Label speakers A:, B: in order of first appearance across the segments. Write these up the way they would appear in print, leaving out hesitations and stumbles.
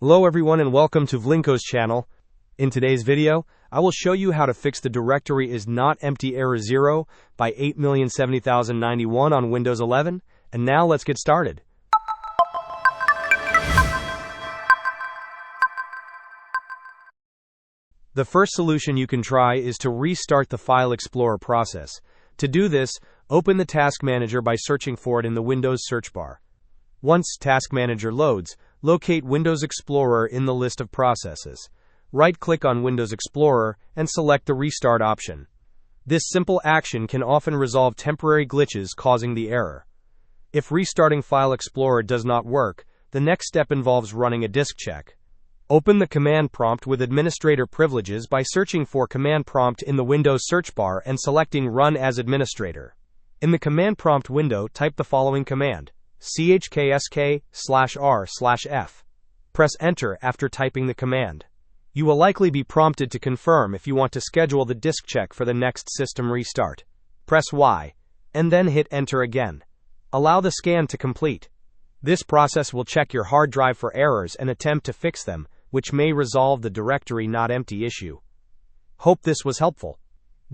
A: Hello everyone and welcome to Vlinko's channel. In today's video, I will show you how to fix the directory is not empty error 0 by 8,070,091 on Windows 11. And now let's get started. The first solution you can try is to restart the File Explorer process. To do this, open the Task Manager by searching for it in the Windows search bar. Once Task Manager loads, locate Windows Explorer in the list of processes. Right-click on Windows Explorer and select the Restart option. This simple action can often resolve temporary glitches causing the error. If restarting File Explorer does not work, the next step involves running a disk check. Open the command prompt with administrator privileges by searching for command prompt in the Windows search bar and selecting Run as Administrator. In the command prompt window, type the following command: chkdsk/r/f. Press Enter after typing the command. You will likely be prompted to confirm if you want to schedule the disk check for the next system restart. Press Y, and then hit Enter again. Allow the scan to complete. This process will check your hard drive for errors and attempt to fix them, which may resolve the directory not empty issue. Hope this was helpful.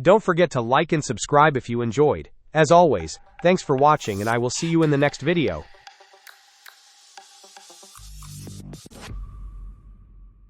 A: Don't forget to like and subscribe if you enjoyed. As always, thanks for watching and I will see you in the next video.